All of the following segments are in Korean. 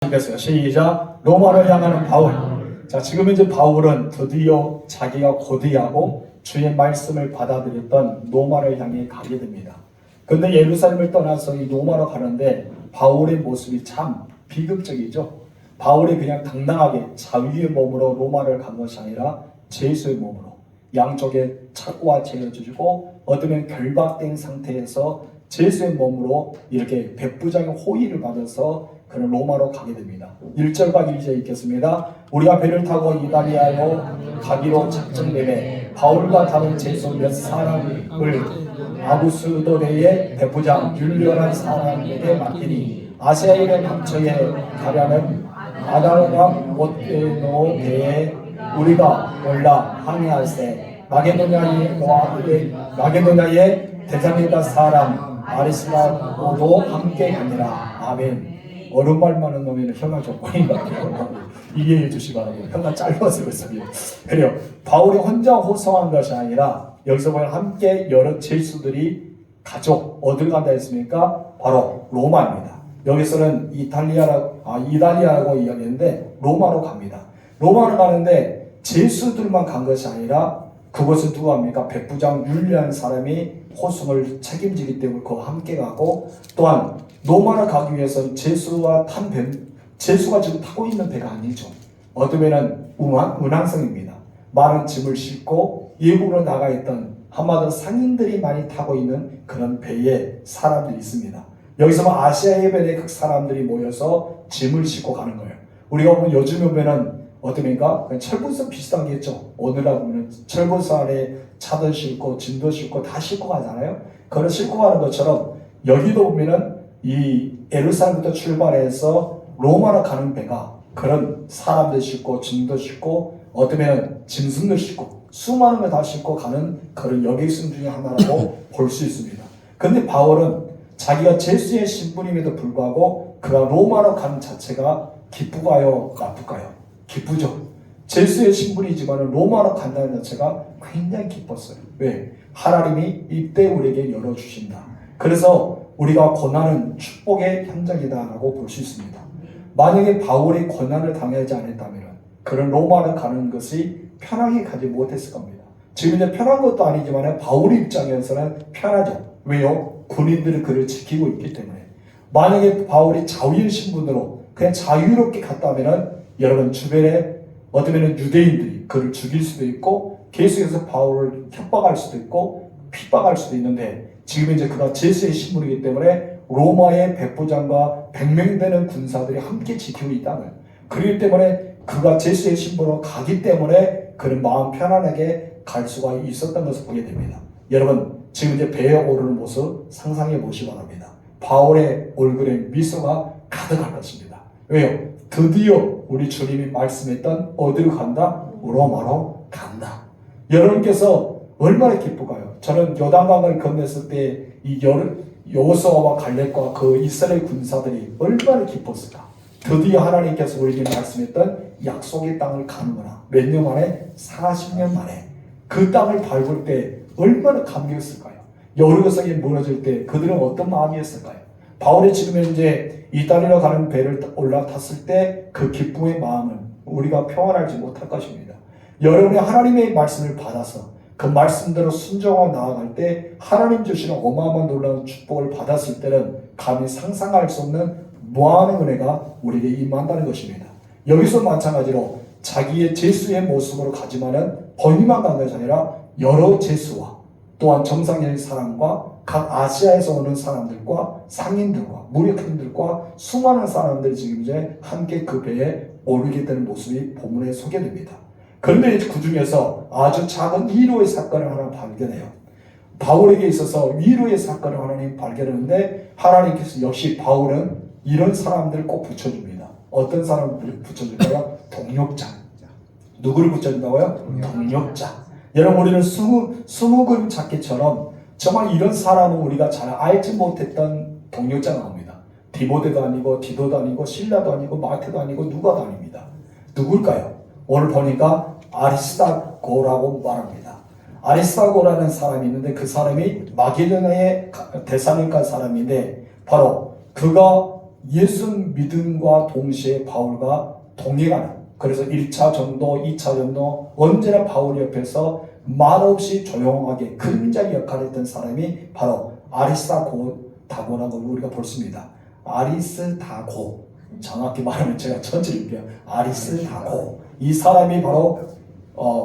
됐어요. 시작. 로마를 향하는 바울. 자, 지금 이제 바울은 드디어 자기가 고대하고 주의 말씀을 받아들였던 로마를 향해 가게 됩니다. 그런데 예루살렘을 떠나서 이 로마로 가는데 바울의 모습이 참 비극적이죠. 바울이 그냥 당당하게 자유의 몸으로 로마를 간 것이 아니라 죄수의 몸으로 양쪽에 착고가 재어주고 어쩌면 결박된 상태에서 죄수의 몸으로 이렇게 백부장의 호의를 받아서 그는 로마로 가게 됩니다. 1절과 2절 읽겠습니다. 우리가 배를 타고 이달리아로 가기로 작정되매 바울과 다른 죄수 몇 사람을 아구스도대의 백부장 율리오라는 사람에게 맡기니 아시아인의 근처에 가려는 아달왕 모테노 배에 우리가 올라 항해할세 마게도냐의 대사니가 사람 아리스라고도 함께 가니라. 아멘. 오른발만은 놈에는 혀가 조건인 것 같아요. 이해해 주시 바라고. 혀가 짧아서 그렇습니다. 그래요. 바울이 혼자 호소한 것이 아니라 여기서 보면 함께 여러 죄수들이 가족 어딜 간다 했습니까? 바로 로마입니다. 여기서는 이달리아라고 이야기했는데 로마로 갑니다. 로마로 가는데 죄수들만 간 것이 아니라 그것은 누가 합니까? 백부장 율리라는 사람이 호송을 책임지기 때문에 그와 함께 가고, 또한 로마를 가기 위해서는 죄수가 지금 타고 있는 배가 아니죠. 어쩌면은 운항성입니다. 많은 짐을 싣고 외국으로 나가 있던 한마디로 상인들이 많이 타고 있는 그런 배에 사람들이 있습니다. 여기서 아시아 해변에 그 사람들이 모여서 짐을 싣고 가는 거예요. 우리가 보면 요즘에 보면은 어떻습니까? 철분선 비슷한 게 있죠. 오늘날 보면 철분선 안에 차도 싣고 짐도 싣고 다 싣고 가잖아요. 그걸 싣고 가는 것처럼 여기도 보면은 이 예루살렘부터 출발해서 로마로 가는 배가 그런 사람들 싣고 짐도 싣고 어쩌면 짐승도 싣고 수많은 걸 다 싣고 가는 그런 여객선 중에 하나라고 볼 수 있습니다. 그런데 바울은 자기가 죄수의 신분임에도 불구하고 그가 로마로 가는 자체가 기쁘가요, 나쁠까요? 기쁘죠. 죄수의 신분이지만 로마로 간다는 자체가 굉장히 기뻤어요. 왜? 하나님이 이때 우리에게 열어주신다. 그래서 우리가 고난은 축복의 현장이다라고 볼 수 있습니다. 만약에 바울이 고난을 당하지 않았다면 그런 로마를 가는 것이 편하게 가지 못했을 겁니다. 지금 이제 편한 것도 아니지만 바울 입장에서는 편하죠. 왜요? 군인들이 그를 지키고 있기 때문에. 만약에 바울이 자유인 신분으로 그냥 자유롭게 갔다면 여러분 주변에 어쩌면 유대인들이 그를 죽일 수도 있고 계속해서 바울을 협박할 수도 있고 핍박할 수도 있는데, 지금 이제 그가 죄수의 신분이기 때문에 로마의 백부장과 100명 되는 군사들이 함께 지키고 있다는, 그렇기 때문에 그가 죄수의 신분으로 가기 때문에 그는 마음 편안하게 갈 수가 있었던 것을 보게 됩니다. 여러분 지금 이제 배에 오르는 모습 상상해 보시기 바랍니다. 바울의 얼굴에 미소가 가득할 것입니다. 왜요? 드디어 우리 주님이 말씀했던 어디로 간다? 로마로 간다. 여러분께서 얼마나 기쁘가요? 저는 요단강을 건넜을 때 이 여호수아와 갈렙과 그 이스라엘 군사들이 얼마나 기뻤을까? 드디어 하나님께서 우리에게 말씀했던 약속의 땅을 가는구나. 몇 년 만에? 40년 만에. 그 땅을 밟을 때 얼마나 감격했을까요? 여리고성이 무너질 때 그들은 어떤 마음이었을까요? 바울이 지금 이제 이달리아로 가는 배를 올라탔을 때 그 기쁨의 마음은 우리가 표현하지 못할 것입니다. 여러분이 하나님의 말씀을 받아서 그 말씀대로 순종하고 나아갈 때 하나님 주시는 어마어마한 놀라운 축복을 받았을 때는 감히 상상할 수 없는 무한한 은혜가 우리에게 임한다는 것입니다. 여기서 마찬가지로 자기의 죄수의 모습으로 가지만은 본인만 간 것이 아니라 여러 죄수와 또한 정상적인 사람과 각 아시아에서 오는 사람들과 상인들과 무력인들과 수많은 사람들이 지금 이제 함께 그 배에 오르게 되는 모습이 본문에 소개됩니다. 그런데 그 중에서 아주 작은 위로의 사건을 하나 발견해요. 바울에게 있어서 위로의 사건을 하나님 발견하는데 하나님께서 역시 바울은 이런 사람들을 꼭 붙여줍니다. 어떤 사람들을 붙여줄까요? 동력자. 누구를 붙여준다고요? 동력자. 여러분 우리는 20그림 찾기처럼 정말 이런 사람은 우리가 잘 알지 못했던 동력자가 나옵니다. 디모데도 아니고 디도도 아니고 실라도 아니고 마테도 아니고 누가도 아닙니다. 누굴까요? 오늘 보니까 아리스타고라고 말합니다. 아리스타고라는 사람이 있는데 그 사람이 마게도냐의 데살로니가 사람인데 바로 그가 예수 믿음과 동시에 바울과 동행하는, 그래서 1차 전도, 2차 전도 언제나 바울 옆에서 말없이 조용하게 그림자 역할을 했던 사람이 바로 아리스다고라는 걸 우리가 볼 수 있습니다. 아리스다고, 정확히 말하면 제가 전체를 읽게요. 아리스다고, 이 사람이 바로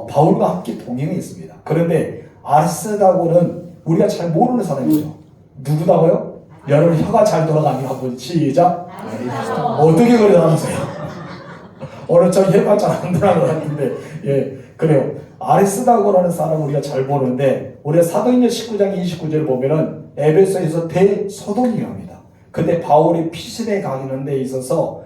바울과 함께 동행했습니다. 그런데 아리스다고는 우리가 잘 모르는 사람이죠. 누구다고요? 여러분 혀가 잘 돌아가는 한번 시작. 어떻게 그러나면서요? 오늘 저 혀가 잘 안 돌아가는 것 같은데, 예, 그래요. 아리스다고라는 사람 우리가 잘 모르는데, 우리가 사도행전 19장 29절을 보면은 에베소에서 대소동이합니다. 근데 바울이 피신에 가는 데 있어서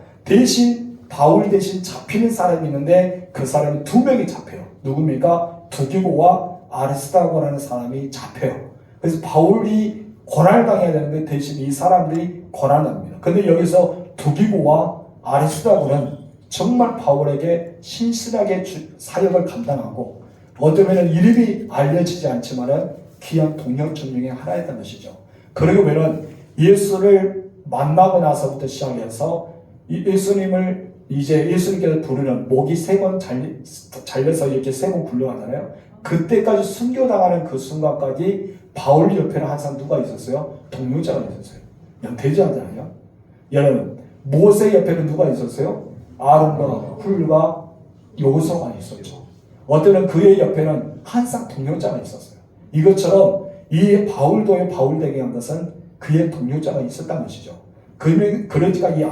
바울 대신 잡히는 사람이 있는데 그 사람이 두 명이 잡혀요. 누굽니까? 두기고와 아리스다고라는 사람이 잡혀요. 그래서 바울이 고난을 당해야 되는데 대신 이 사람들이 고난을 합니다. 근데 여기서 두기고와 아리스다고는 정말 바울에게 신실하게 사역을 감당하고, 어쩌면 이름이 알려지지 않지만은 귀한 동역자 중에 하나였던 것이죠. 그리고 보면 예수를 만나고 나서부터 시작해서 예수님을 이제 예수님께서 부르는 목이 세 번 잘려서 이렇게 세 번 굴러가잖아요. 그때까지 순교당하는 그 순간까지 바울 옆에는 항상 누가 있었어요? 동료자가 있었어요. 양태자잖아요. 여러분, 모세 옆에는 누가 있었어요? 아론과 훌과 여호수아가 있었죠. 어때는 그의 옆에는 항상 동료자가 있었어요. 이것처럼 이 바울도의 바울되게 한 것은 그의 동료자가 있었다는 것이죠. 그러니까 이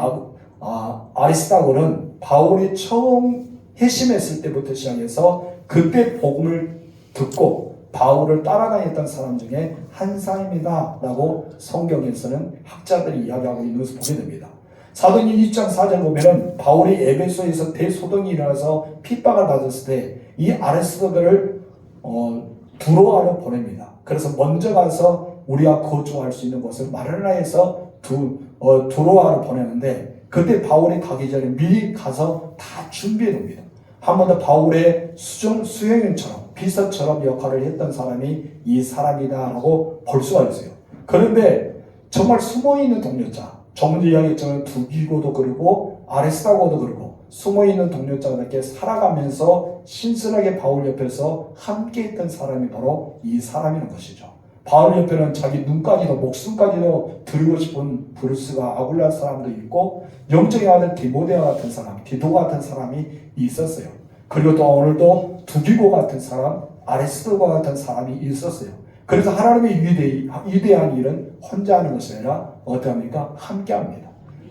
아리스다고는 바울이 처음 회심했을 때부터 시작해서 그때 복음을 듣고 바울을 따라다녔던 사람 중에 한 사람이다 라고 성경에서는 학자들이 이야기하고 있는 것을 보게 됩니다. 사도행전 2장 4절 보면은 바울이 에베소에서 대소동이 일어나서 핍박을 받았을 때 이 아리스도를 두로아로 보냅니다. 그래서 먼저 가서 우리가 거주할 수 있는 곳을 마르나에서 두로아로 보내는데, 그때 바울이 가기 전에 미리 가서 다 준비해 놉니다. 한 번 더 바울의 수행인처럼 비서처럼 역할을 했던 사람이 이 사람이다라고 볼 수가 있어요. 그런데 정말 숨어있는 동료자, 정문지 이야기했지만 두기고도 그러고 아리스다고도 그러고 숨어있는 동료자가 이렇게 살아가면서 신선하게 바울 옆에서 함께했던 사람이 바로 이 사람이라는 것이죠. 바울 옆에는 자기 눈까지도 목숨까지도 드리고 싶은 브루스가 아굴라 사람도 있고, 영적인 아들 디모데와 같은 사람, 디도 같은 사람이 있었어요. 그리고 또 오늘도 두기고 같은 사람, 아리스도과 같은 사람이 있었어요. 그래서 하나님의 위대한 일은 혼자 하는 것이 아니라 어떠합니까? 함께 합니다.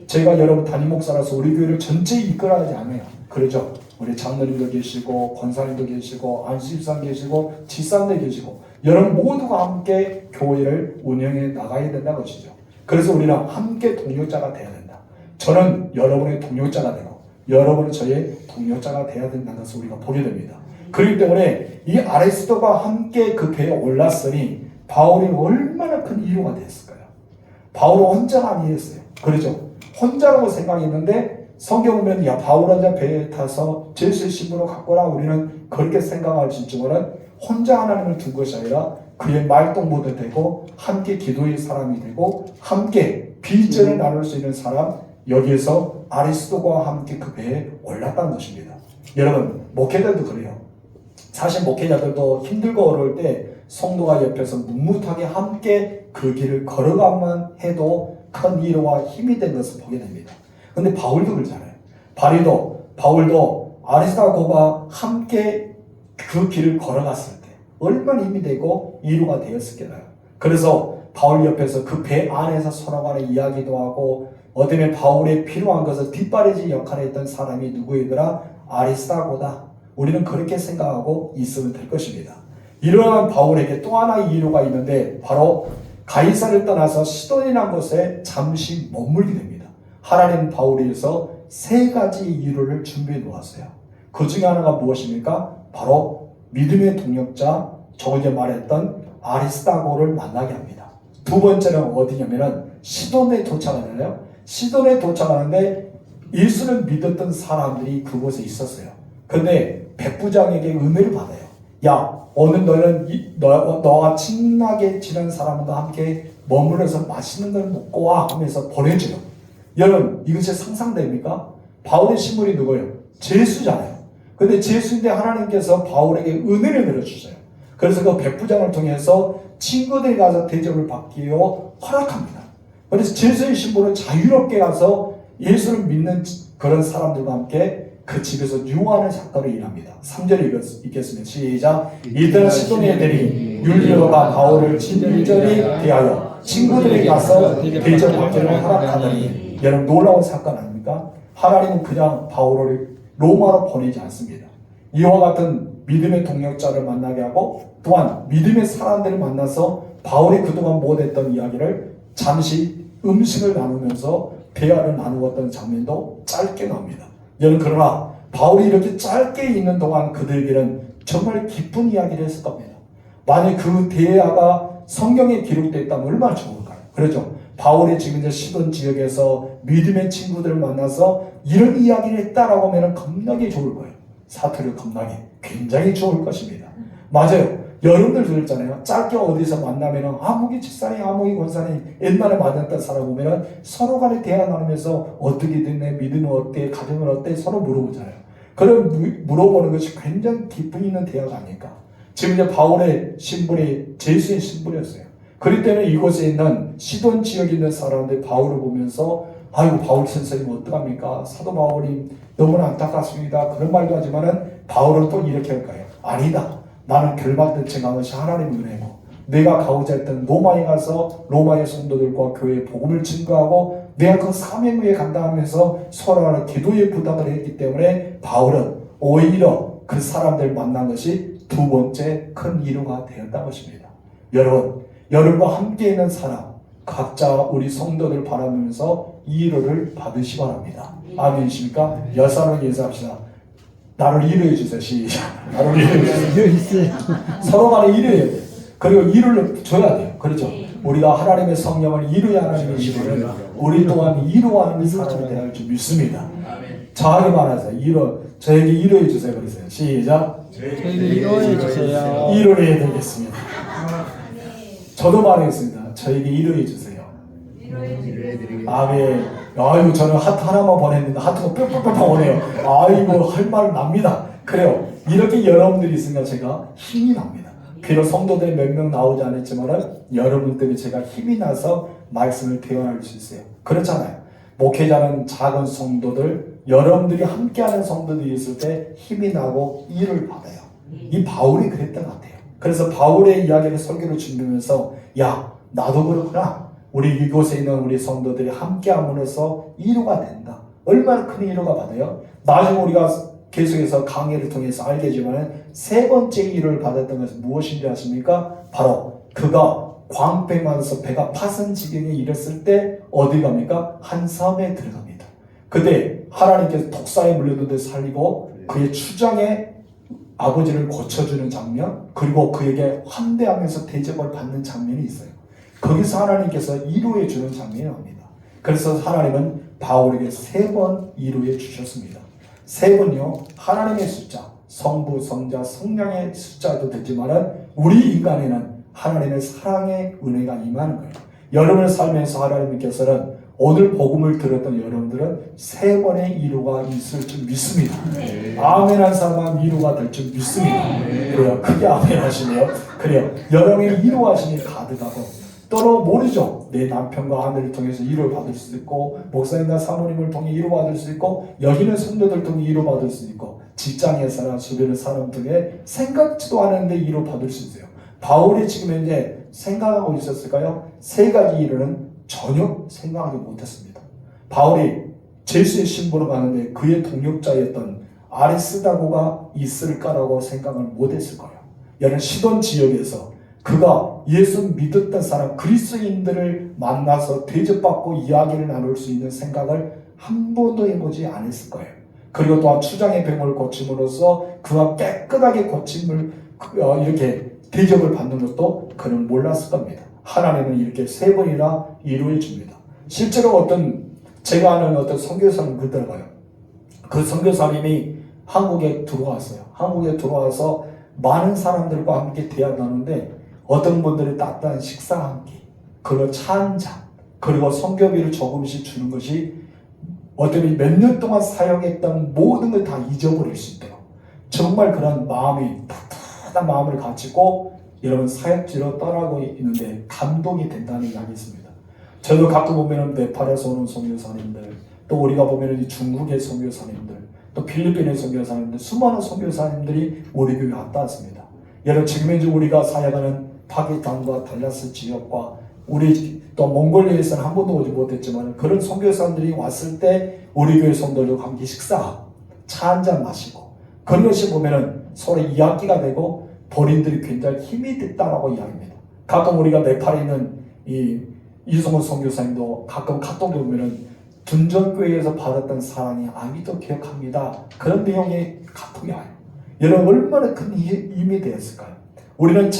제가 여러분 담임 목사라서 우리 교회를 전체 이끌어가지 않아요. 그렇죠? 우리 장로님도 계시고 권사님도 계시고 안수집사님 계시고 지사님도 계시고 여러분 모두가 함께 교회를 운영해 나가야 된다는 것이죠. 그래서 우리는 함께 동료자가 되어야 된다. 저는 여러분의 동료자가 되고 여러분은 저의 동료자가 되어야 된다는 것을 우리가 보게 됩니다. 그렇기 때문에 이 아리스도가 함께 그 배에 올랐으니 바울이 얼마나 큰 이유가 됐을까요? 바울은 혼자가 아니었어요. 그렇죠? 혼자라고 생각했는데 성경 보면 야 바울 혼자 배에 타서 제수의 신분을 갖거나 우리는 그렇게 생각할 수 있지만은 혼자 하나님을 둔 것이 아니라 그의 말동무도 되고 함께 기도의 사람이 되고 함께 비전을 나눌 수 있는 사람, 여기에서 아리스도와 함께 그 배에 올랐다는 것입니다. 여러분 목회자들도 그래요. 사실 목회자들도 힘들고 어려울 때 성도가 옆에서 묵묵하게 함께 그 길을 걸어가만 해도 큰 위로와 힘이 된 것을 보게 됩니다. 근데 바울도 그렇잖아요. 바울도 아리스도와 함께 그 길을 걸어갔을 때 얼마나 힘이 되고 위로가 되었을까요? 그래서 바울 옆에서 그 배 안에서 서로 간에 이야기도 하고 어쩌면 바울에 필요한 것을 뒷바라지 역할을 했던 사람이 누구이더라? 아리스도고다. 우리는 그렇게 생각하고 있으면 될 것입니다. 이러한 바울에게 또 하나의 이유가 있는데 바로 가이사를 떠나서 시돈이라는 곳에 잠시 머물게 됩니다. 하나님은 바울에 의해서 세 가지 이유를 준비해 놓았어요. 그 중에 하나가 무엇입니까? 바로 믿음의 동역자, 조금 전에 말했던 아리스다고를 만나게 합니다. 두 번째는 어디냐면은 시돈에 도착하잖아요. 시돈에 도착하는데 예수를 믿었던 사람들이 그곳에 있었어요. 근데 백부장에게 은혜를 받아요. 야, 오늘 너는 너가 친하게 지낸 사람과 함께 머물러서 맛있는 걸 먹고 와 하면서 보내줘요. 여러분 이것이 상상됩니까? 바울의 신분이 누구예요? 제수잖아요. 근데 제수인데 하나님께서 바울에게 은혜를 내려주세요. 그래서 그 백부장을 통해서 친구들이 가서 대접을 받기로 허락합니다. 그래서 제수의 신분은 자유롭게 가서 예수를 믿는 그런 사람들과 함께 그 집에서 유하는 사건을 일합니다. 3절 읽겠습니다. 시작. 이들 시도니 애들이 율리오가 바울을 친절히 대하여 친구들에게 가서 대접받기를 허락하더니, 여러분 놀라운 사건 아닙니까? 하나님은 그냥 바울을 로마로 보내지 않습니다. 이와 같은 믿음의 동력자를 만나게 하고 또한 믿음의 사람들을 만나서 바울이 그동안 못했던 이야기를 잠시 음식을 나누면서 대화를 나누었던 장면도 짧게 나옵니다. 여러분 그러나 바울이 이렇게 짧게 있는 동안 그들에게는 정말 기쁜 이야기를 했을 겁니다. 만약 그 대화가 성경에 기록됐다면 얼마나 좋을까요? 그렇죠. 바울이 지금 이제 시돈 지역에서 믿음의 친구들을 만나서 이런 이야기를 했다라고 하면 겁나게 좋을 거예요. 사투를 겁나게 굉장히 좋을 것입니다. 맞아요. 여러분들 들었잖아요. 짧게 어디서 만나면은 아무기 집사님, 아무기 권사님, 옛날에 만났던 사람 보면은 서로 간에 대화 나누면서 어떻게 됐네, 믿음은 어때, 가정은 어때 서로 물어보잖아요. 그런 물어보는 것이 굉장히 기쁨 있는 대화가 아닐까. 지금 이제 바울의 신분이 제수의 신분이었어요. 그렇기 때문에 이곳에 있는 시돈 지역에 있는 사람들 바울을 보면서 아이고 바울 선생님 어떡합니까? 사도 바울이 너무나 안타깝습니다. 그런 말도 하지만은 바울은 또 이렇게 할까요? 아니다. 나는 결박대체가 것이 하나님의 은혜고 내가 가고자 했던 로마에 가서 로마의 성도들과 교회에 복음을 증거하고 내가 그 사명 위에 감당하면서 서로 간에 기도의 부탁을 했기 때문에 바울은 오히려 그 사람들 만난 것이 두 번째 큰 이유가 되었다는 것입니다. 여러분과 함께 있는 사람 각자 우리 성도들 바라보면서 이로를 받으시 바랍니다. 아멘이십니까? 여사로 예수합시다. 나를 이루해 주세요. 시작. 나를 이루해 주세요. 서로 간에 이루해야 돼요. 그리고 이루를 줘야 돼요. 그렇죠. 우리가 하나님의 성령을 이루야 하나님이시면 우리 또한 이루하는 사람이 되어야 할 줄 믿습니다. 저에게 말하세요. 저에게 이루해 주세요. 그러세요. 시작. 저에게 이루해 주세요. 이루해 드리겠습니다. 저도 말하겠습니다. 저에게 이루해 주세요. 아멘. 아이고 저는 하트 하나만 보냈는데 하트가 뿅뿅뿅 오네요. 아이고 할 말 납니다. 그래요. 이렇게 여러분들이 있으니까 제가 힘이 납니다. 비록 성도들이 몇 명 나오지 않았지만 여러분 때문에 제가 힘이 나서 말씀을 대화할 수 있어요. 그렇잖아요. 목회자는 작은 성도들, 여러분들이 함께하는 성도들이 있을 때 힘이 나고 일을 받아요. 이 바울이 그랬던 것 같아요. 그래서 바울의 이야기를 설교를 준비하면서 야 나도 그렇구나. 우리 이곳에 있는 우리 성도들이 함께함으로써 이루가 된다. 얼마나 큰 이루가 받아요? 나중에 우리가 계속해서 강의를 통해서 알겠지만 세 번째 이루를 받았던 것은 무엇인지 아십니까? 바로 그가 광배 맞아서 배가 파선 지경에 이르렀을 때 어디 갑니까? 한 섬에 들어갑니다. 그때 하나님께서 독사에 물려든 데 살리고 그의 추장에 아버지를 고쳐주는 장면, 그리고 그에게 환대하면서 대접을 받는 장면이 있어요. 거기서 하나님께서 이루해 주는 장면이 나옵니다. 그래서 하나님은 바울에게 3번 이루해 주셨습니다. 3번요, 하나님의 숫자, 성부, 성자, 성령의 숫자도 되지만 우리 인간에는 하나님의 사랑의 은혜가 임하는 거예요. 여러분의 삶에서 하나님께서는 오늘 복음을 들었던 여러분들은 3번의 이루가 있을 줄 믿습니다. 아멘한 사람은 이루가 될 줄 믿습니다. 그래요. 크게 아멘 하시네요. 그래요. 여러분의 이루하심이 가득하고 또는 모르죠. 내 남편과 아내를 통해서 이루를 받을 수도 있고 목사님과 사모님을 통해 이루 받을 수 있고 여기 있는 성도들 통해 이루 받을 수 있고 직장에서나 주변의 사람 통해 생각지도 않았는데 이루 받을 수 있어요. 바울이 지금 현재 생각하고 있었을까요? 3가지 이루는 전혀 생각하지 못했습니다. 바울이 제수의 신부로 가는데 그의 동역자였던 아리스다고가 있을까라고 생각을 못했을 거예요. 여러분 시돈 지역에서 그가 예수 믿었던 사람 그리스도인들을 만나서 대접받고 이야기를 나눌 수 있는 생각을 한 번도 해보지 않았을 거예요. 그리고 또한 추장의 병을 고침으로써 그가 깨끗하게 고침을 이렇게 대접을 받는 것도 그는 몰랐을 겁니다. 하나님은 이렇게 3번이나 이루어 줍니다. 실제로 제가 아는 어떤 선교사님 그러더라고요. 그 선교사님이 한국에 들어왔어요. 한국에 들어와서 많은 사람들과 함께 대화 나누는데 어떤 분들이 따뜻한 식사 한 끼, 그리고 차 한 잔, 그리고 선교비를 조금씩 주는 것이 어쩌면 몇 년 동안 사역했던 모든 걸 다 잊어버릴 수 있도록 정말 그런 마음이 풋풋한 마음을 가지고 여러분 사역지로 떠나고 있는데 감동이 된다는 이야기 있습니다. 저도 가끔 보면은 네팔에서 오는 선교사님들, 또 우리가 보면은 중국의 선교사님들, 또 필리핀의 선교사님들, 수많은 선교사님들이 우리 교회 왔다 왔습니다. 여러분 지금 현재 우리가 사역하는 파키스탄과 달라스 지역과 우리 또 몽골리아에서는 한 번도 오지 못했지만 그런 선교사님들이 왔을 때 우리 교회 성도들과 함께 식사하고 차 한잔 마시고 그런 것이 보면은 서로 이야기가 되고 본인들이 굉장히 힘이 됐다라고 이야기합니다. 가끔 우리가 네팔에 있는 이성호 선교사님도 가끔 카톡에 보면은 둔전교회에서 받았던 사랑이 아직도 기억합니다. 그런 내용의 카톡이 와요. 여러분 얼마나 큰 힘이 되었을까요? 우리는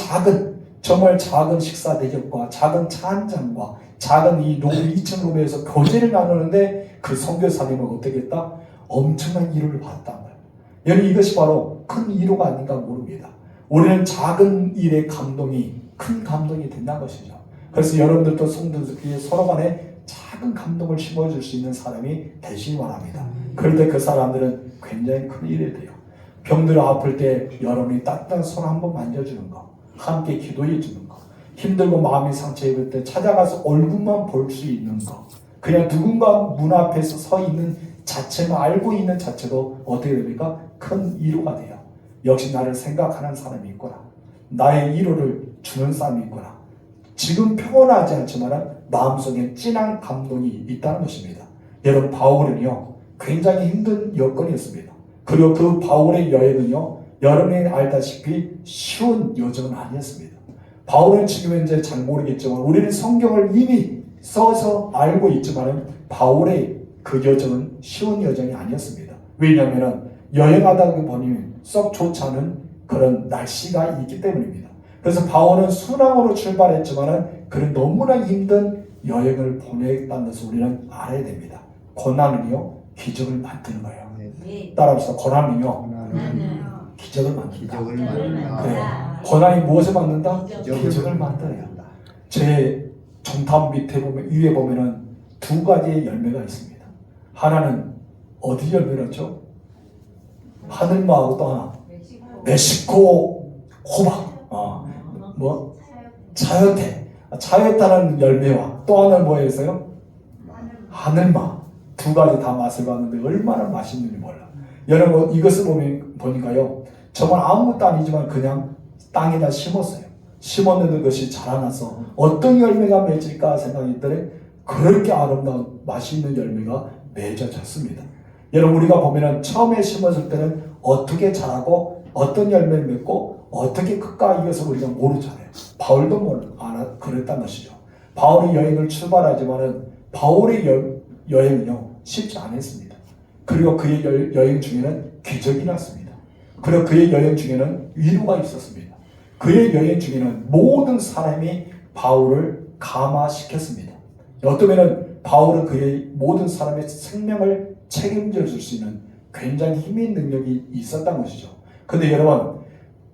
정말 작은 식사 대접과 작은 차 한 잔과 작은 이 룸 2층 룸에서 교제를 나누는데 그 선교사님은 어떻게 했다? 엄청난 위로를 받았단 말이에요. 여러분 이것이 바로 큰 위로가 아닌가 모릅니다. 우리는 작은 일의 감동이 큰 감동이 된다는 것이죠. 그래서 여러분들도 성도들끼리 서로 간에 작은 감동을 심어줄 수 있는 사람이 되시기 바랍니다. 그럴 때 그 사람들은 굉장히 큰 일이 돼요. 병들어 아플 때 여러분이 따뜻한 손 한번 만져주는 거, 함께 기도해 주는 거, 힘들고 마음이 상처 입을 때 찾아가서 얼굴만 볼 수 있는 거, 그냥 누군가 문 앞에서 서 있는 자체만 알고 있는 자체도 어떻게 됩니까? 큰 위로가 돼요. 역시 나를 생각하는 사람이 있구나. 나의 위로를 주는 사람이 있구나. 지금 표현하지 않지만 마음속에 진한 감동이 있다는 것입니다. 여러분 바울은요 굉장히 힘든 여건이었습니다. 그리고 그 바울의 여행은요 여러분이 알다시피 쉬운 여정은 아니었습니다. 바울은 지금 현재 잘 모르겠지만 우리는 성경을 이미 써서 알고 있지만 바울의 그 여정은 쉬운 여정이 아니었습니다. 왜냐하면 여행하다 보니 썩 좋지 않은 그런 날씨가 있기 때문입니다. 그래서 바울은 순항으로 출발했지만 그런 너무나 힘든 여행을 보냈다는 것을 우리는 알아야 됩니다. 고난은요 기적을 만드는 거예요. 따라합시다. 고난은요 기적을 만든다. 그래요. 고난이 무엇을 만든다? 기적을 만들어요. 제 정탑 밑에 보면 위에 보면은 두 가지의 열매가 있습니다. 하나는 어디 열매였죠? 하늘마하고 또 하나 멕시코 호박. 차요태. 차요타는 열매와 또 하나는 뭐였어요? 하늘마. 두 가지 다 맛을 봤는데 얼마나 맛있는지 몰라. 여러분 이것을 보니까요 정말 아무것도 아니지만 그냥 땅에다 심었어요. 심었는데 그것이 자라나서 어떤 열매가 맺을까 생각했더니 그렇게 아름다운 맛있는 열매가 맺어졌습니다. 여러분 우리가 보면은 처음에 심었을 때는 어떻게 자라고 어떤 열매를 맺고 어떻게 클까 이것을 우리가 모르잖아요. 바울도 그랬단 것이죠. 바울이 여행을 출발하지만은 바울의 여행은요 쉽지 않았습니다. 그리고 그의 여행 중에는 기적이 났습니다. 그리고 그의 여행 중에는 위로가 있었습니다. 그의 여행 중에는 모든 사람이 바울을 감화시켰습니다. 어쩌면 바울은 그의 모든 사람의 생명을 책임져 줄 수 있는 굉장히 힘 있는 능력이 있었던 것이죠. 근데 여러분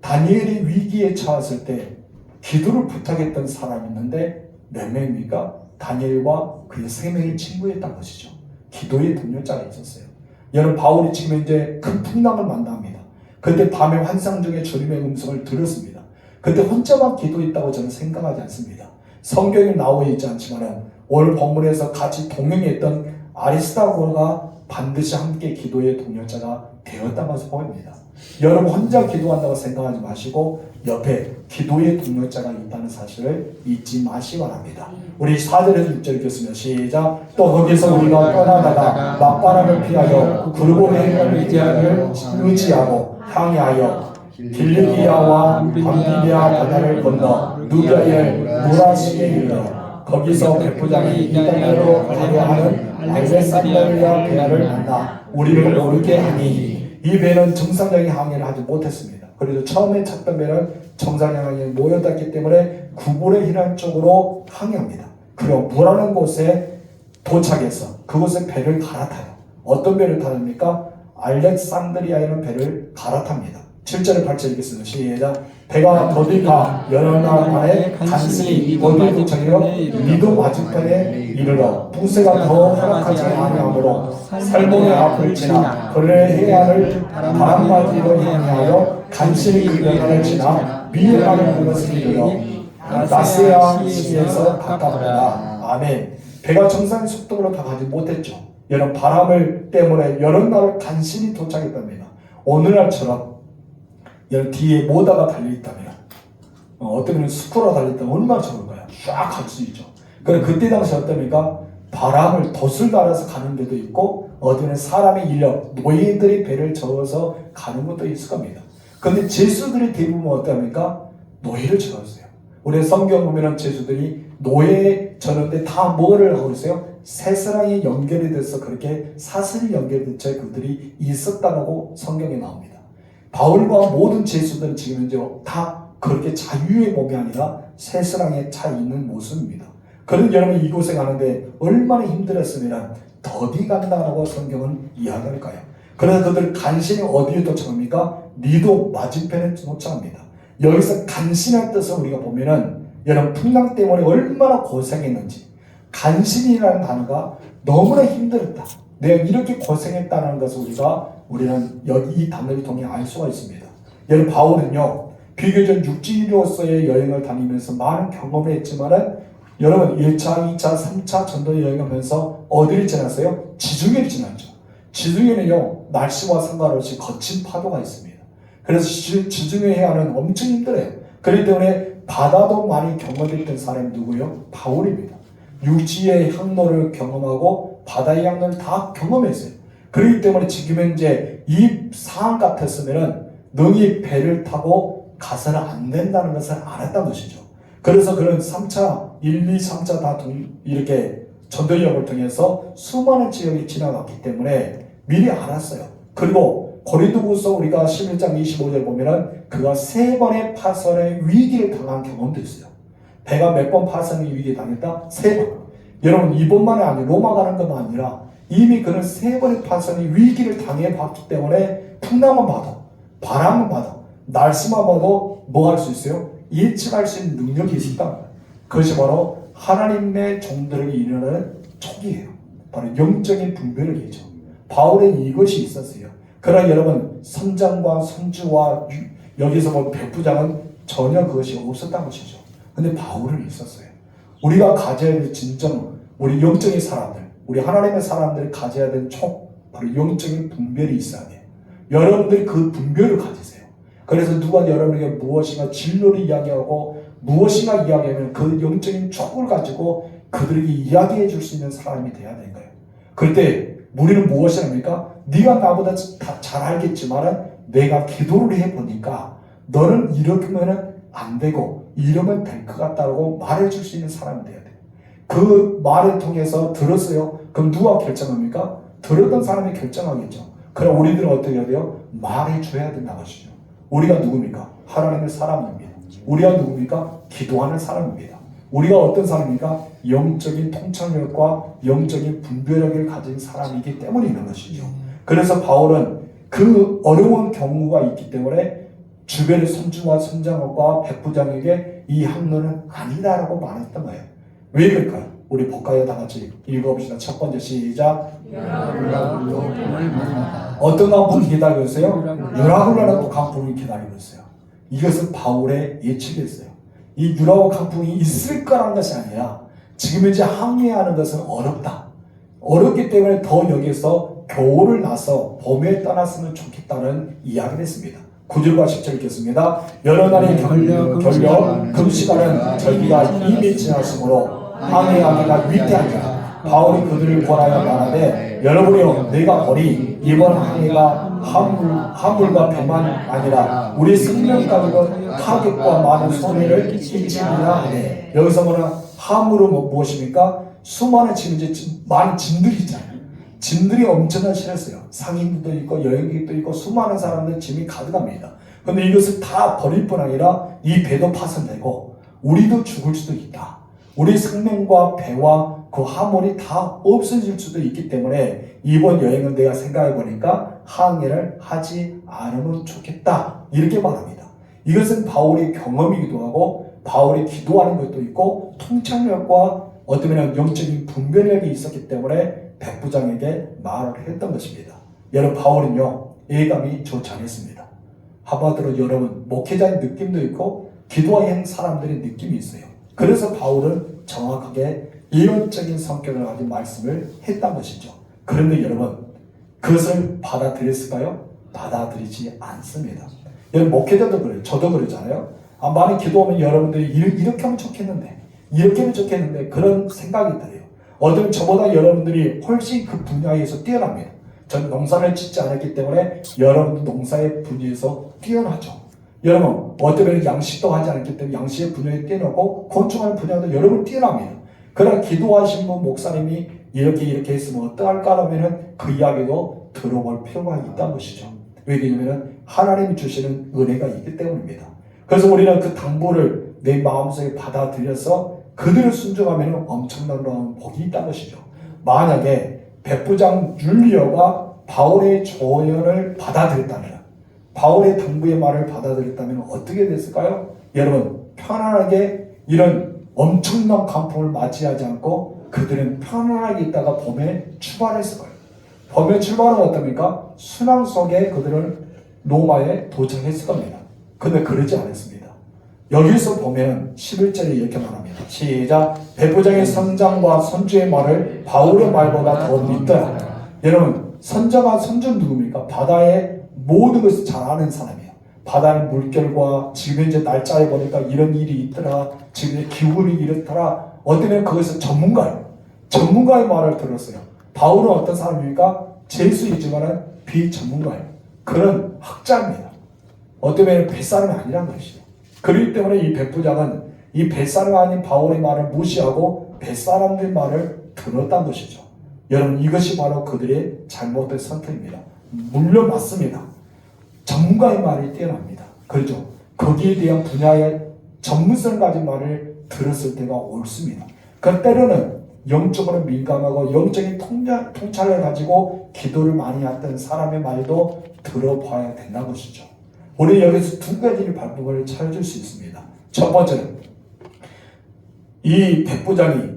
다니엘이 위기에 처했을 때 기도를 부탁했던 사람이 있는데 몇 명입니까? 다니엘과 그의 세 명이 친구였던 것이죠. 기도의 동료자가 있었어요. 여러분 바울이 지금 이제 큰 풍랑을 만납니다. 그때 밤에 환상 중에 주님의 음성을 들었습니다. 그때 혼자만 기도했다고 저는 생각하지 않습니다. 성경에 나와 있지 않지만 오늘 본문에서 같이 동행했던 아리스다고가 반드시 함께 기도의 동료자가 되었다는 것을 보입니다. 여러분 혼자 기도한다고 생각하지 마시고 옆에 기도의 동료자가 있다는 사실을 잊지 마시기 바랍니다. 우리 4절에서 6절 읽겠습니다. 시작. 또 거기서 우리가 떠나다가 막바람을 피하여 그르고레인을 의지하고 항해하여 길리기아와 밤피리아 바다를 건너 누비아의 무라시에 이르러 거기서 백부장이 이 땅으로 가려 하는 알렉산드리아 배를 만나 우리를 오르게 하니 이 배는 정상적인 항해를 하지 못했습니다. 그래도 처음에 찾던 배는 정상적인 항해에 모여졌기 때문에 구불의 희란 쪽으로 항해합니다. 그리고 무라는 곳에 도착해서 그곳에 배를 갈아타요. 어떤 배를 타십니까? 알렉산드리아에는 배를 갈아탑니다. 7절에 8절 읽겠습니다. 시작. 배가 더디 가 여러 날 만에 간신히 어디 도착하여 미도 맞은편에 이르러 풍세가 더 허락하지 아니하므로 살몬의 앞을 지나 그의 해안을 바람맞이로 향하여 간신히 그 연안을 지나 미에라는 그것을 이르러 나세아 시에서 가깝더라. 아멘. 배가 정상 속도로 다 가지 못했죠. 여러분 바람을 때문에 여러 날을 간신히 도착했답니다. 오늘날처럼 여러분 뒤에 모다가 달려있다면 어떤 스쿠터가 달려있다면 얼마나 좋을까요? 쫙 갈 수 있죠. 그때 당시 어떻습니까? 바람을 돛을 달아서 가는 데도 있고 어디는 사람의 인력, 노예들이 배를 저어서 가는 것도 있을 겁니다. 그런데 제수들이 대부분 어떻습니까? 노예를 저었어요. 우리 성경 보면 제수들이 노예에 저는데 다 뭐를 하고 있어요? 새사랑이 연결이 돼서 그렇게 사슬이 연결된 채 그들이 있었다고 성경에 나옵니다. 바울과 모든 제수들은 지금 이제 다 그렇게 자유의 몸이 아니라 새사랑에 차 있는 모습입니다. 그런데 여러분 이곳에 가는데 얼마나 힘들었으면 더디 간다라고 성경은 이야기할까요? 그래서 그들 간신히 어디에 도착합니까? 니도 맞은편에 도착합니다. 여기서 간신한 뜻을 우리가 보면은 여러분 풍랑 때문에 얼마나 고생했는지 간신이라는 단어가 너무나 힘들었다. 내가 이렇게 고생했다는 것을 우리는 여기 이 단어를 통해 알 수가 있습니다. 여러분 바울은요 비교적 육지로서의 여행을 다니면서 많은 경험을 했지만은 여러분 1차, 2차, 3차 전도 여행하면서 어디를 지났어요? 지중해를 지났죠. 지중해는요 날씨와 상관없이 거친 파도가 있습니다. 그래서 지중해 해안은 엄청 힘들어요. 그렇기 때문에 바다도 많이 경험했던 사람이 누구요? 바울입니다. 육지의 항로를 경험하고 바다의 항로를 다 경험했어요. 그렇기 때문에 지금 현재 이 상황 같았으면 능히 배를 타고 가서는 안 된다는 것을 알았단 것이죠. 그래서 그런 3차, 1, 2, 3차 다 이렇게 전도여행을 통해서 수많은 지역이 지나갔기 때문에 미리 알았어요. 그리고 고린도후서 우리가 11장 25절 보면은 그가 3번의 파선의 위기를 당한 경험도 있어요. 배가 몇 번 파선의 위기에 당했다? 3번. 여러분 이번만이 아니라 로마 가는 것만 아니라 이미 그는 3번의 파선의 위기를 당해봤기 때문에 풍랑만 봐도 바람만 봐도 날씨만 봐도 뭐 할 수 있어요? 예측할 수 있는 능력이 있다. 그것이 바로 하나님의 종들에게 일어나는 촉이에요. 바로 영적인 분별을 얘기죠. 바울은 이것이 있었어요. 그러나 여러분 선장과 선주와 여기서 뭐 백부장은 전혀 그것이 없었다는 것이죠. 근데 바울은 있었어요. 우리가 가져야 될 진정 우리 영적인 사람들 우리 하나님의 사람들이 가져야 될 촉 바로 영적인 분별이 있어야 돼요. 여러분들이 그 분별을 가지세요. 그래서 누가 여러분에게 무엇인가 진로를 이야기하고 무엇인가 이야기하면 그 영적인 촉을 가지고 그들에게 이야기해 줄 수 있는 사람이 돼야 되는 거예요. 그럴 때 우리는 무엇을 합니까? 네가 나보다 다 잘 알겠지만 내가 기도를 해보니까 너는 이렇게 하면 안 되고 이러면 될 것 같다고 말해줄 수 있는 사람이 돼야 돼요. 그 말을 통해서 들었어요. 그럼 누가 결정합니까? 들었던 사람이 결정하겠죠. 그럼 우리들은 어떻게 해야 돼요? 말해줘야 된다는 것이죠. 우리가 누굽니까? 하나님의 사람입니다. 우리가 누굽니까? 기도하는 사람입니다. 우리가 어떤 사람입니까? 영적인 통찰력과 영적인 분별력을 가진 사람이기 때문에 있는 것이죠. 그래서 바울은 그 어려운 경우가 있기 때문에 주변의 선주와 선장과 백부장에게 이 항로는 아니다라고 말했던 거예요. 왜 그럴까요? 우리 볼까요? 다 같이 읽어봅시다. 첫 번째 시작. 어떤 강풍이 기다리고 있어요? 유라굴라라는 강풍이 기다리고 있어요. 이것은 바울의 예측이었어요. 이 유라굴라 강풍이 있을 거라는 것이 아니라 지금 현재 항해하는 것은 어렵다. 어렵기 때문에 더 여기서 겨울을 나서 봄에 떠났으면 좋겠다는 이야기를 했습니다. 9절과 10절 읽겠습니다. 여러 날의 결려 금시간은 절기가 이미 지났으므로 항해하기가 위태하니라. 바울이 그들을 권하여 말하되 여러분이여 내가 보니 이번 항해가 화물과 배만 아니라 우리 생명까지도 타격과 많은 손해를 끼치리라 하네. 여기서 뭐냐? 화물은 무엇입니까? 수많은 지금 이제 많은 짐들이 있잖아요. 짐들이 엄청나게 실었어요. 상인들도 있고 여행객도 있고 수많은 사람들 짐이 가득합니다. 그런데 이것을 다 버릴 뿐 아니라 이 배도 파손되고 우리도 죽을 수도 있다. 우리 생명과 배와 그 화물이 다 없어질 수도 있기 때문에 이번 여행은 내가 생각해 보니까 항해를 하지 않으면 좋겠다. 이렇게 말합니다. 이것은 바울의 경험이기도 하고 바울이 기도하는 것도 있고 통찰력과 어쩌면 영적인 분별력이 있었기 때문에 백부장에게 말을 했던 것입니다. 여러분 바울은요 예감이 좋지 않았습니다. 한마디로 여러분 목회자의 느낌도 있고 기도하는 사람들의 느낌이 있어요. 그래서 바울은 정확하게 예언적인 성격을 가진 말씀을 했던 것이죠. 그런데 여러분 그것을 받아들였을까요? 받아들이지 않습니다. 여러분 목회자도 그래요. 저도 그러잖아요. 많이 기도하면 여러분들이 이렇게 하면 좋겠는데 이렇게 하면 좋겠는데 그런 생각이 들어요. 어쩌면 저보다 여러분들이 훨씬 그 분야에서 뛰어납니다. 저는 농사를 짓지 않았기 때문에 여러분도 농사의 분야에서 뛰어나죠. 여러분 어쩌면 양식도 하지 않았기 때문에 양식의 분야에 뛰어나고 곤충하는 분야도 여러분 뛰어납니다. 그러나 기도하신 분 목사님이 이렇게 했으면 어떡할까 하면은 그 이야기도 들어볼 필요가 있다는 것이죠. 왜냐하면 하나님이 주시는 은혜가 있기 때문입니다. 그래서 우리는 그 당부를 내 마음속에 받아들여서 그들을 순종하면 엄청난 복이 있다는 것이죠. 만약에 백부장 율리어가 바울의 조언을 받아들였다면 바울의 당부의 말을 받아들였다면 어떻게 됐을까요? 여러분 편안하게 이런 엄청난 강풍을 맞이하지 않고 그들은 편안하게 있다가 봄에 출발했을 거예요. 봄에 출발은 어떻습니까? 순항 속에 그들은 로마에 도착했을 겁니다. 근데 그러지 않았습니다. 여기서 보면 11절에 이렇게 말합니다. 시작. 백부장의 선장과 선주의 말을 바울의 말보다 더 믿더라. 여러분 선장과 선주는 누굽니까? 바다의 모든 것을 잘 아는 사람이에요. 바다의 물결과 지금 이제 날짜에 보니까 이런 일이 있더라. 지금 기후이 이렇더라. 어쩌면 그것은 전문가예요. 전문가의 말을 들었어요. 바울은 어떤 사람입니까? 재수이지만 비전문가예요. 그런 학자입니다. 어쩌면 뱃사람이 아니란 것이죠. 그렇기 때문에 이 백부장은 이 뱃사람 아닌 바울의 말을 무시하고 뱃사람들 말을 들었다는 것이죠. 여러분 이것이 바로 그들의 잘못된 선택입니다. 물론 맞습니다. 전문가의 말이 뛰어납니다. 그렇죠. 거기에 대한 분야의 전문성 가진 말을 들었을 때가 옳습니다. 그 때로는 영적으로 민감하고 영적인 통찰을 가지고 기도를 많이 했던 사람의 말도 들어봐야 된다는 것이죠. 우리 여기서 두 가지를 방법을 찾을 수 있습니다. 첫 번째는 이 백부장이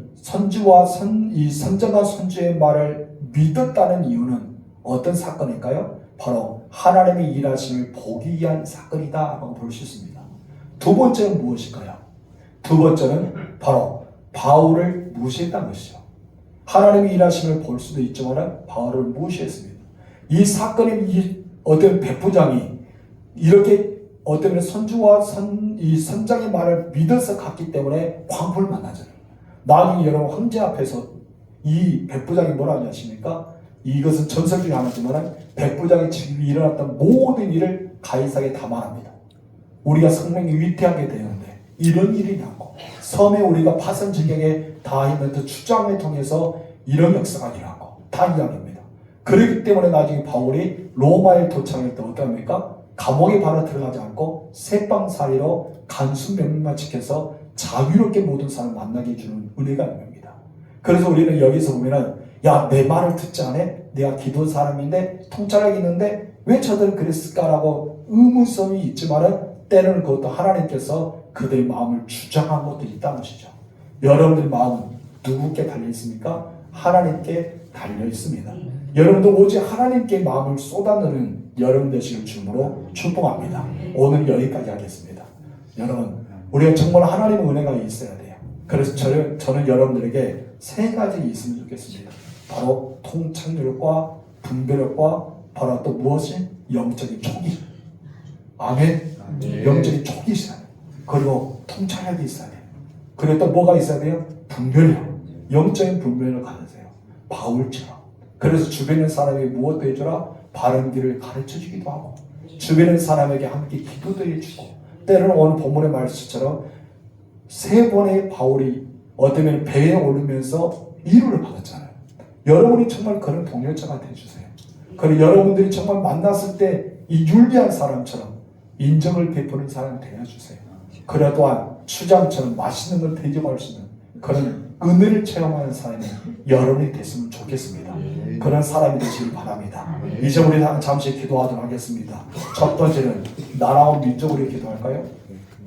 이 선장과 선주의 말을 믿었다는 이유는 어떤 사건일까요? 바로 하나님의 일하심을 보기 위한 사건이다 라고 볼 수 있습니다. 두 번째는 무엇일까요? 두 번째는 바로 바울을 무시했다는 것이죠. 하나님의 일하심을 볼 수도 있지만 바울을 무시했습니다. 이 사건의 어떤 백부장이 이렇게 어떤 선주와 이 선장의 말을 믿어서 갔기 때문에 광풍을 만나잖아요. 나중에 여러분 황제 앞에서 이 백부장이 뭐라고 하십니까? 이것은 전설 중에 하나지만 백부장이 지금 일어났던 모든 일을 가이사에게 다 말합니다. 우리가 성명이 위태하게 되는데 이런 일이냐고 섬에 우리가 파선 진격에 다 했는데 추장을 통해서 이런 역사가 일어나고 다 이야기합니다. 그렇기 때문에 나중에 바울이 로마에 도착할 때 어떻게 합니까? 감옥에 바로 들어가지 않고 새빵살이로 간수 명령만 지켜서 자유롭게 모든 사람을 만나게 해주는 은혜가 있는 겁니다. 그래서 우리는 여기서 보면은 야, 내 말을 듣지 않아? 내가 기도한 사람인데 통찰력이 있는데 왜 저들은 그랬을까라고 의문점이 있지만은 때로는 그것도 하나님께서 그들의 마음을 주장한 것도 있다는 것이죠. 여러분들의 마음은 누구께 달려 있습니까? 하나님께 달려 있습니다. 여러분도 오직 하나님께 마음을 쏟아내는 여러분 되시길 주님으로 축복합니다. 오늘 여기까지 하겠습니다. 여러분, 우리가 정말 하나님의 은혜가 있어야 돼요. 그래서 저는 여러분들에게 세 가지 있으면 좋겠습니다. 바로 통찰력과 분별력과 바로 또 무엇이? 영적인 촉이. 아멘. 영적인 촉이 있어야 돼요. 그리고 통찰력이 있어야 돼요. 그리고 또 뭐가 있어야 돼요? 분별력. 영적인 분별력을 가지세요. 바울처럼. 그래서 주변의 사람에게 무엇도 해주라? 바른 길을 가르쳐주기도 하고 주변의 사람에게 함께 기도도 해주고 때로는 오늘 본문의 말씀처럼 세 번의 바울이 어쩌면 배에 오르면서 위로를 받았잖아요. 여러분이 정말 그런 동료자가 되어주세요. 그리고 여러분들이 정말 만났을 때 이 율리한 사람처럼 인정을 베푸는 사람이 되어주세요. 그래 또한 추장처럼 맛있는 걸 대접할 수 있는 그런 은혜를 체험하는 삶이 여러분이 됐으면 좋겠습니다. 그런 사람이 되시길 바랍니다. 이제 우리 잠시 기도하도록 하겠습니다. 첫 번째는 나라와 민족을 위해 기도할까요?